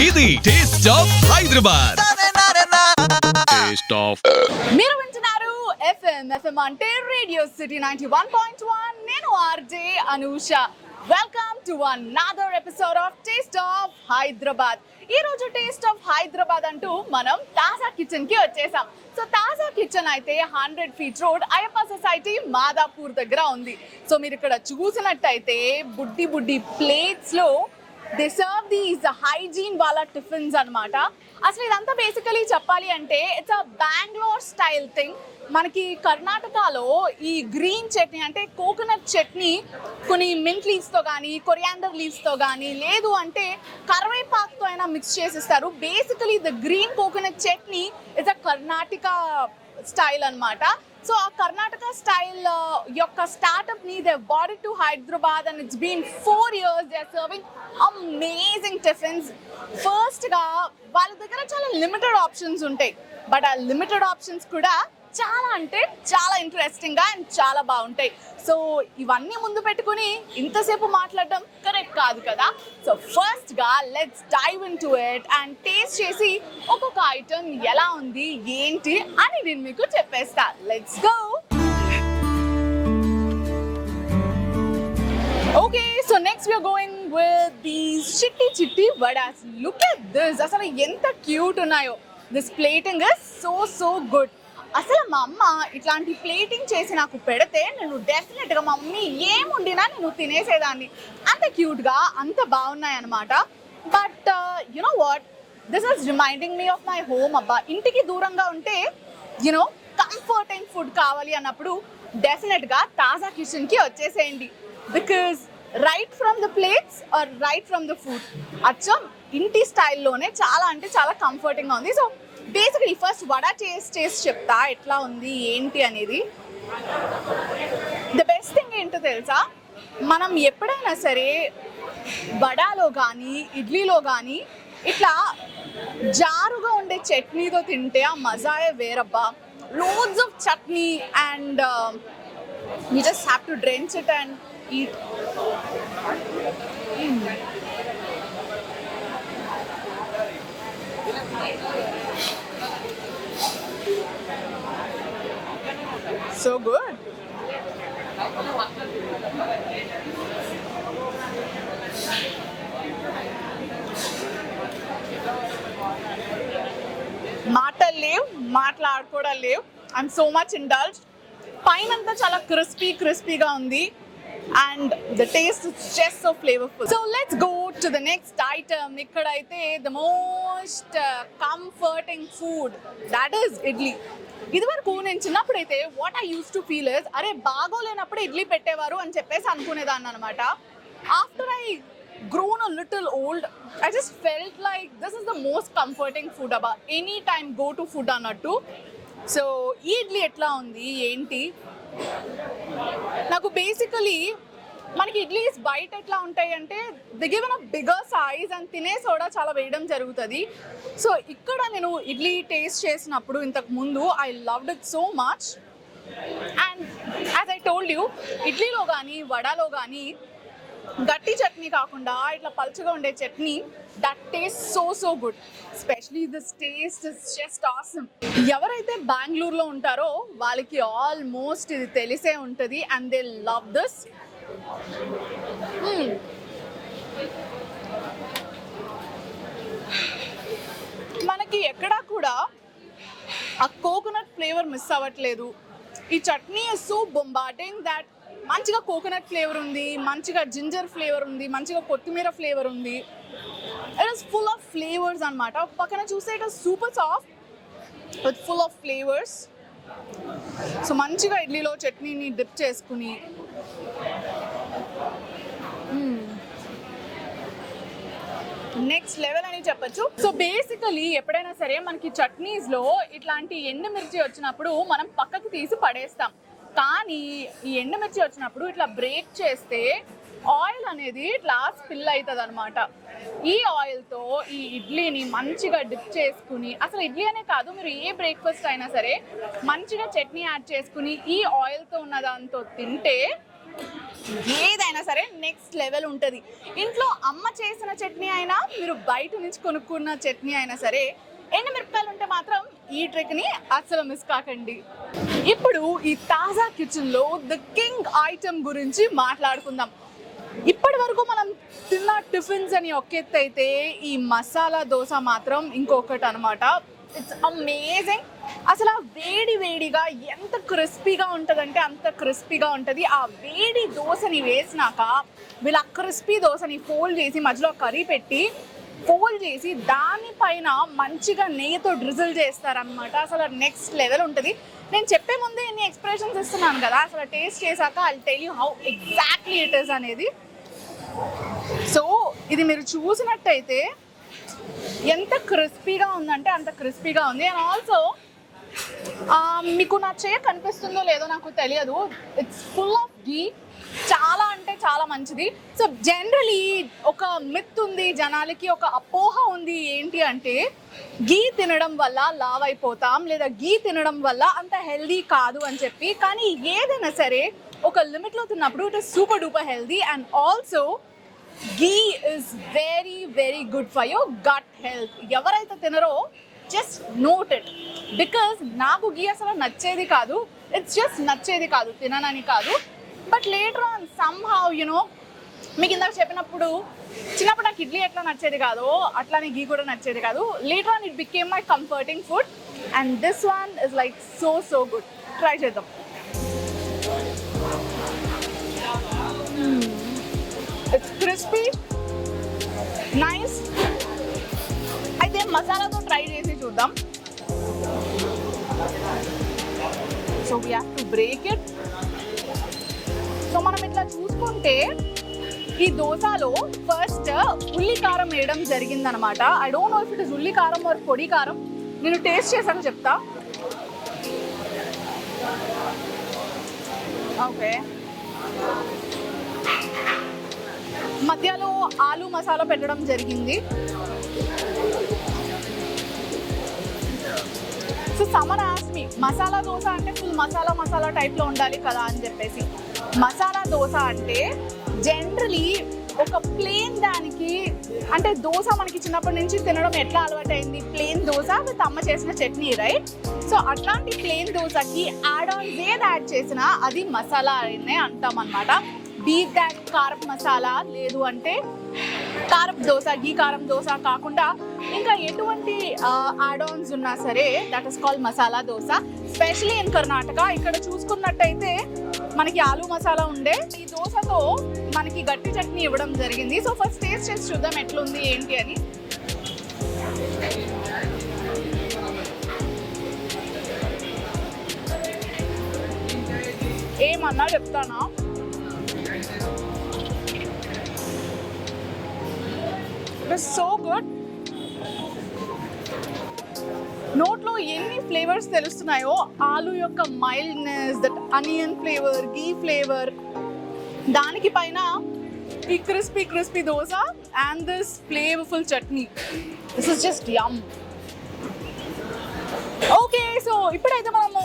ఇది taste of Hyderabad. మీరు వింటున్నారు ఎఫ్ఎం అంటే రేడియో సిటీ 91.1. నేను RJ Anusha. Welcome to another episode of taste of Hyderabad. ఈ రోజు టేస్ట్ ఆఫ్ హైదరాబాద్ అంటూ మనం తాజా కిచెన్ కి వచ్చేసాం. సో తాజా కిచెన్ అయితే 100 feet road Ayyappa society Madhapur దగ్గర ఉంది. సో మీరు ఇక్కడ చూసినట్టయితే బుడ్డి బుడ్డి ప్లేట్స్ లో దే సర్వ్ దీస్ హైజీన్ వాళ్ళ టిఫిన్స్ అన్నమాట. అసలు ఇదంతా బేసికలీ చెప్పాలి అంటే it's a Bengaluru style thing. మనకి కర్ణాటకలో ఈ గ్రీన్ చట్నీ అంటే కోకోనట్ చట్నీ కొన్ని మింట్ లీవ్స్తో కానీ కొరియాండర్ లీవ్స్తో కానీ లేదు అంటే కరివేపాకుతో అయినా మిక్స్ చేసిస్తారు. Basically the green coconut chutney is a Karnataka style అన్నమాట. సో ఆ కర్ణాటక స్టైల్ యొక్క స్టార్ట్అప్ ని they brought it to Hyderabad and it's been 4 years. They are serving amazing tiffins. First గా వాళ్ళ దగ్గర చాలా లిమిటెడ్ ఆప్షన్స్ ఉంటాయి, బట్ ఆ లిమిటెడ్ ఆప్షన్స్ కూడా చాలా అంటే చాలా ఇంట్రెస్టింగ్ గా అండ్ చాలా బాగుంటాయి. సో ఇవన్నీ ముందు పెట్టుకుని ఇంతసేపు మాట్లాడడం కరెక్ట్ కాదు కదా. సో ఫస్ట్ గా let's dive in to it and taste చేసి ఒక్కొక్క ఐటమ్ ఎలా ఉంది ఏంటి అని నేను మీకు చెప్పేస్తా. Let's go. Okay, so next we are going with these చిట్టి చిట్టి వడాస్. Look at this. అసలు ఎంత క్యూట్ ఉన్నాయో. This plating is so good. అసలు మా అమ్మ ఇట్లాంటి ప్లేటింగ్ చేసి నాకు పెడితే నేను డెఫినెట్గా మా మమ్మీ ఏముండినా నేను తినేసేదాన్ని. అంత క్యూట్గా అంత బాగున్నాయి అనమాట. But you know what, this is reminding me of my home. అబ్బా, ఇంటికి దూరంగా ఉంటే యునో కంఫర్టింగ్ ఫుడ్ కావాలి అన్నప్పుడు డెఫినెట్గా తాజా కిచెన్కి వచ్చేసేయండి. Because right from the plates are right from the food అచ్చం ఇంటి స్టైల్లోనే చాలా అంటే చాలా కంఫర్టింగ్గా ఉంది. So basically first vada taste చెప్తా ఎట్లా ఉంది ఏంటి అనేది. ద బెస్ట్ థింగ్ ఏంటో తెలుసా, మనం ఎప్పుడైనా సరే వడాలో కానీ ఇడ్లీలో కానీ ఇట్లా జారుగా ఉండే చట్నీతో తింటే ఆ మజాయే వేరబ్బా. Loads of chutney and you just have to drench it and eat. So good. మాటలు లేవు, మాట్లాడుకోవడం లేవు. I'm so much indulged. పైనంతా చాలా క్రిస్పీగా ఉంది and the taste is just so flavorful. So let's go to the next item. ikkadaithe the most comforting food, that is idli. ఇది వరకు నేను చిన్నప్పుడైతే what I use to feel is అరే బాగోలేనప్పుడు ఇడ్లీ పెట్టేవారు అని చెప్పేసి అనుకునేదాన్ని అనమాట. After I grown a little old, I just felt like this is the most comforting food aba any time go to food అన్నట్టు. సో ఈ ఇడ్లీ ఎట్లా ఉంది ఏంటి, నాకు బేసికలీ మనకి ఇడ్లీస్ బయట ఎట్లా ఉంటాయి అంటే the given a bigger size and తినే సోడా చాలా వేయడం జరుగుతుంది. సో ఇక్కడ నేను ఇడ్లీ టేస్ట్ చేసినప్పుడు ఇంతకు ముందు I loved it so much. And as I told you, ఇడ్లీలో కానీ వడాలో కానీ గట్టి చట్నీ కాకుండా ఇట్లా పలుచగా ఉండే chutney, that taste so good. Especially this taste is just awesome. ఎవరైతే బెంగళూరులో ఉంటారో వాళ్ళకి ఆల్మోస్ట్ ఇది తెలిసే ఉంటుంది అండ్ దే లవ్ దిస్. మనకి ఎక్కడా కూడా ఆ కోకోనట్ ఫ్లేవర్ మిస్ అవ్వట్లేదు. ఈ chutney is so bombarding that మంచిగా కోకోనట్ ఫ్లేవర్ ఉంది, మంచిగా జింజర్ ఫ్లేవర్ ఉంది, మంచిగా కొత్తిమీర ఫ్లేవర్ ఉంది. It is full of flavours అనమాట. పక్కన చూస్తే it is super soft with full of flavours. So మంచిగా ఇడ్లీలో చట్నీని డిప్ చేసుకుని నెక్స్ట్ లెవెల్ అని చెప్పచ్చు. సో బేసికలీ ఎప్పుడైనా సరే మనకి చట్నీస్లో ఇట్లాంటి ఎండుమిర్చి వచ్చినప్పుడు మనం పక్కకు తీసి పడేస్తాం. కానీ ఈ ఎండుమిర్చి వచ్చినప్పుడు ఇట్లా బ్రేక్ చేస్తే ఆయిల్ అనేది ఇట్లా స్పిల్ అవుతుంది అనమాట. ఈ ఆయిల్తో ఈ ఇడ్లీని మంచిగా డిప్ చేసుకుని, అసలు ఇడ్లీ అనే కాదు, మీరు ఏ బ్రేక్ఫాస్ట్ అయినా సరే మంచిగా చట్నీ యాడ్ చేసుకుని ఈ ఆయిల్తో ఉన్న దాంతో తింటే ఏదైనా సరే నెక్స్ట్ లెవెల్ ఉంటుంది. ఇంట్లో అమ్మ చేసిన చట్నీ అయినా, మీరు బయట నుంచి కొనుక్కున్న చట్నీ అయినా సరే, ఎండుమిరపకాయలు ఉంటే మాత్రం ఈ ట్రిక్ని అస్సలు మిస్ కాకండి. ఇప్పుడు ఈ తాజా కిచెన్లో ద కింగ్ ఐటమ్ గురించి మాట్లాడుకుందాం. ఇప్పటి వరకు మనం తిన్న టిఫిన్స్ అని ఒక ఎత్తు అయితే, ఈ మసాలా దోశ మాత్రం ఇంకొకటి అనమాట. It's amazing. అసలు ఆ వేడి వేడిగా ఎంత క్రిస్పీగా ఉంటుందంటే అంత క్రిస్పీగా ఉంటుంది. ఆ వేడి దోశని వేసినాక వీళ్ళు ఆ క్రిస్పీ దోశని ఫోల్డ్ చేసి మధ్యలో కర్రీ పెట్టి ఫోల్డ్ చేసి దానిపైన మంచిగా నెయ్యితో డ్రిజిల్ చేస్తారనమాట. అసలు నెక్స్ట్ లెవెల్ ఉంటుంది. నేను చెప్పే ముందే ఎన్ని ఎక్స్ప్రెషన్స్ ఇస్తున్నాను కదా, అసలు టేస్ట్ చేశాక I tell you how exactly it is అనేది. సో ఇది మీరు చూసినట్టయితే ఎంత క్రిస్పీగా ఉందంటే అంత క్రిస్పీగా ఉంది. అండ్ ఆల్సో మీకు నా చేయ కనిపిస్తుందో లేదో నాకు తెలియదు, ఇట్స్ ఫుల్ ఆఫ్ గీ. చాలా అంటే చాలా మంచిది. సో జనరలీ ఒక మిత్ ఉంది జనాలకి, ఒక అపోహ ఉంది, ఏంటి అంటే గీ తినడం వల్ల లావ్ అయిపోతాం, లేదా గీ తినడం వల్ల అంత హెల్దీ కాదు అని చెప్పి. కానీ ఏదైనా సరే ఒక లిమిట్లో తిన్నప్పుడు it is super duper healthy. And also ghee is very very good for your gut health. ఎవరైతే తినరో జస్ట్ నోట్ ఇట్, బికాజ్ నాకు ఘీ అసలు నచ్చేది కాదు. ఇట్స్ జస్ట్ నచ్చేది కాదు, తిననని కాదు. But later on somehow you know, మీకు ఇందాక చెప్పినప్పుడు చిన్నప్పుడు నాకు ఇడ్లీ ఎట్లా నచ్చేది కాదు, అట్లానే ఘీ కూడా నచ్చేది కాదు. Later on it became my comforting food. And this one is like so good. Try చేద్దాం. It's crispy, nice. అయితే మసాలాతో ట్రై చేసి చూద్దాం. So we have to break it. So మనం ఇట్లా చూసుకుంటే ఈ దోశలో ఫస్ట్ ఉల్లి కారం వేయడం జరిగిందనమాట. I don't know if it is ఉల్లి కారం ఆర్ పొడి కారం. నేను టేస్ట్ చేశాక చెప్తా. ఓకే, మధ్యలో ఆలు మసాలా పెట్టడం జరిగింది. సో సమన్ ఆస్క్డ్ మీ, మసాలా దోశ అంటే ఫుల్ మసాలా టైప్లో ఉండాలి కదా అని చెప్పేసి. మసాలా దోశ అంటే జనరలీ ఒక ప్లేన్ దానికి, అంటే దోశ మనకి చిన్నప్పటి నుంచి తినడం ఎట్లా అలవాటైంది, ప్లేన్ దోశ విత్ అమ్మ చేసిన చట్నీ, రైట్? సో అట్లాంటి ప్లేన్ దోశకి యాడ్ ఆన్స్ ఏది యాడ్ చేసినా అది మసాలా అనే అంటాం అనమాట. బీఫ్ దాట్ కారపు మసాలా, లేదు అంటే కారపు దోశ, గీ కారం దోశ కాకుండా ఇంకా ఎటువంటి యాడ్ ఆన్స్ ఉన్నా సరే that is called masala dosa. Specially in Karnataka. ఇక్కడ చూసుకున్నట్టయితే మనకి ఆలు మసాలా ఉండే ఈ దోశతో మనకి గట్టి చట్నీ ఇవ్వడం జరిగింది. సో ఫస్ట్ టేస్ట్ చేసి చూద్దాం ఎట్లుంది ఏంటి అని. ఏమన్నా చెప్తానా, ఇట్స్ సో గుడ్. నోట్లో ఎన్ని ఫ్లేవర్స్ తెలుస్తున్నాయో, ఆలు యొక్క మైల్డ్నెస్, that onion flavour, ghee flavour, దానికి పైన ఈ crispy dosa and this flavourful chutney. This is just yum. Okay, so ఇప్పుడైతే మనము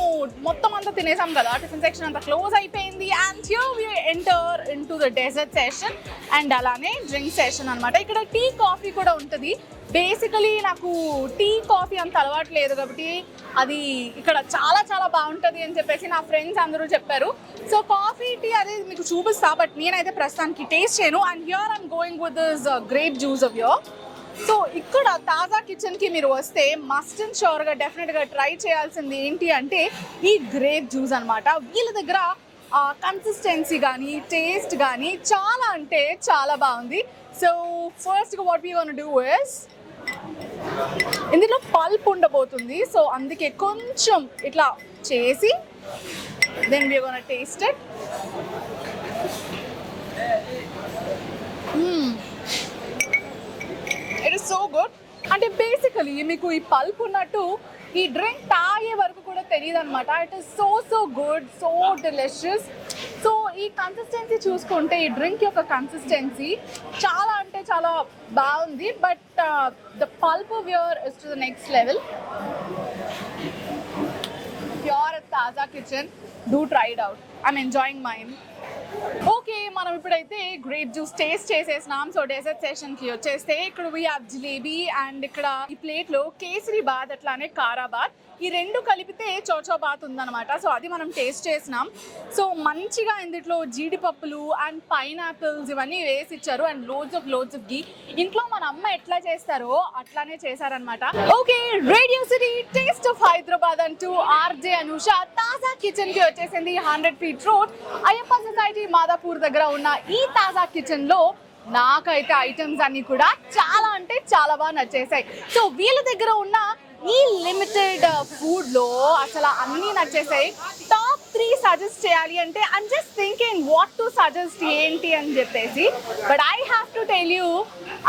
మొత్తం అంతా తినేసాం కదా, టిఫిన్ సెక్షన్ అంతా క్లోజ్ అయిపోయింది. And here we enter into the dessert session and అలానే డ్రింక్ సెషన్ అనమాట. ఇక్కడ టీ కాఫీ కూడా ఉంటుంది. బేసికలీ నాకు టీ కాఫీ అంత అలవాటు లేదు కాబట్టి అది ఇక్కడ చాలా బాగుంటుంది అని చెప్పేసి నా ఫ్రెండ్స్ అందరూ చెప్పారు. సో కాఫీ టీ అది మీకు చూపిస్తా, బట్ నేనైతే ప్రస్తుతానికి టేస్ట్ చేయను. And here I'm going with this grape juice of here. So ఇక్కడ తాజా కిచెన్కి మీరు వస్తే మస్ట్ అండ్ షూర్గా డెఫినెట్గా ట్రై చేయాల్సింది ఏంటి అంటే ఈ గ్రేప్ జ్యూస్ అనమాట. వీళ్ళ దగ్గర కన్సిస్టెన్సీ కానీ టేస్ట్ కానీ చాలా అంటే చాలా బాగుంది. సో ఫస్ట్గా what we gonna do is, ఇందులో పల్ప్ ఉండబోతుంది. సో అందుకే కొంచెం ఇట్లా చేసి then we gonna taste it. It is so good. అంటే బేసికలీ మీకు ఈ పల్ప్ ఉన్నట్టు ఈ డ్రింక్ తాగే వరకు కూడా తెలియదు అనమాట. It is so good, so delicious. So ఈ కన్సిస్టెన్సీ చూసుకుంటే ఈ డ్రింక్ యొక్క కన్సిస్టెన్సీ చాలా అంటే చాలా బాగుంది. But the pulp of your is to the next level. Pure తాజా kitchen, do try it out. I'm enjoying mine. Okay, మనం ఇప్పుడైతే గ్రేప్ జ్యూస్ టేస్ట్ చేసేసినాం. సో డెజర్ట్ సెషన్ కి వచ్చేస్తే ఇక్కడ వి హావ్ జిలేబీ అండ్ ఇక్కడ ఈ ప్లేట్ లో కేసరి బాత్ అట్లానే కారా బాత్, ఈ రెండు కలిపితే చోచో బాత్ ఉందన్నమాట. సో అది మనం టేస్ట్ చేసినాం. సో మంచిగా ఇందులో జీడిపప్పులు అండ్ పైనాపిల్స్ ఇవన్నీ వేసి ఇచ్చారు అండ్ లోడ్స్ ఆఫ్ గీ. ఇంట్లో మన అమ్మ ఎట్లా చేస్తారో అట్లానే చేశారనమాట. Okay, radio city taste of Hyderabad అంటూ ఆర్జే అనూష తాజా కిచెన్ కి వచ్చేసింది. 100 feet road Ayyappa society Madhapur దగ్గర ఉన్న ఈ తాజా కిచెన్ లో నాకైతే ఐటమ్స్ అన్ని కూడా చాలా అంటే చాలా బాగా నచ్చేసాయి. సో వీళ్ళ దగ్గర ఉన్న ఈ లిమిటెడ్ ఫుడ్ లో అసలు అన్ని నచ్చేసాయి. టాప్ 3 సజెస్ట్ చేయాలి అంటే I'm just thinking what to suggest ఏంటి అని చెప్పేసి. But I have to tell you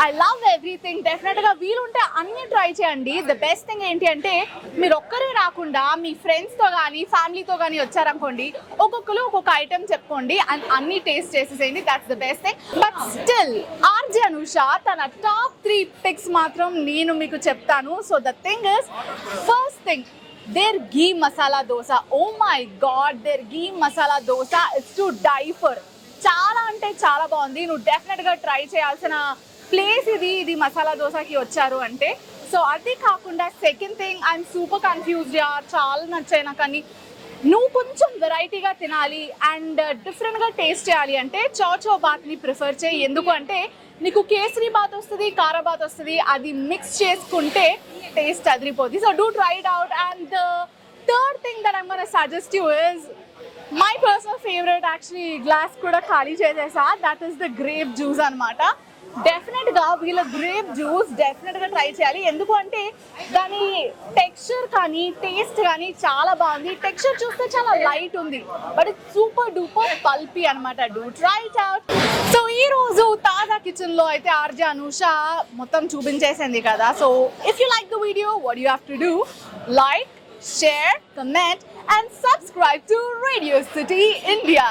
I love everything. Definite గా వీలుంటే అన్ని ట్రై చేయండి. ద బెస్ట్ థింగ్ ఏంటి అంటే మీరు ఒక్కరే రాకుండా మీ ఫ్రెండ్స్ తో కానీ ఫ్యామిలీతో కానీ వచ్చారనుకోండి, ఒక్కొక్కరు ఒక్కొక్క ఐటమ్ చెప్పుకోండి అండ్ అన్ని టేస్ట్ చేసేసేయండి. That's the best thing. But still RJ Anusha తన టాప్ 3 పిక్స్ మాత్రం నేను మీకు చెప్తాను. So the thing is, first thing, their ghee masala dosa. Oh my god, their ghee masala dosa is to die for. చాలా అంటే చాలా బాగుంది. నువ్వు డెఫినెట్ గా ట్రై చేయాల్సిన ప్లేస్ ఇది మసాలా దోశకి వచ్చారు అంటే. సో అది కాకుండా second thing, I'm super confused యార్, చాలా నచ్చాయి నాకు. కానీ నువ్వు కొంచెం వెరైటీగా తినాలి అండ్ డిఫరెంట్గా టేస్ట్ చేయాలి అంటే చౌచో బాత్ని ప్రిఫర్ చేయి. ఎందుకు అంటే నీకు కేసరి బాత్ వస్తుంది, కారా బాత్ వస్తుంది, అది మిక్స్ చేసుకుంటే టేస్ట్ అదిరిపోద్ది. So do try it out. And the third thing that I'm gonna suggest you is my personal favourite. Actually glass కూడా ఖాళీ చేసేసా. That is the grape juice అనమాట. డెఫినెట్గా వీళ్ళ గ్రేప్ జ్యూస్ డెఫినెట్గా ట్రై చేయాలి. ఎందుకు అంటే దాని టెక్స్చర్ కానీ టేస్ట్ కానీ చాలా బాగుంది. టెక్స్చర్ చూస్తే చాలా లైట్ ఉంది, but it's super duper pulpy అనమాట. Do try it out. So ఈ రోజు తాజా కిచెన్ లో అయితే ఆర్జే అనూష మొత్తం చూపించేసింది కదా. So if you like the video, what you have to do, like, share, comment and subscribe to Radio City India.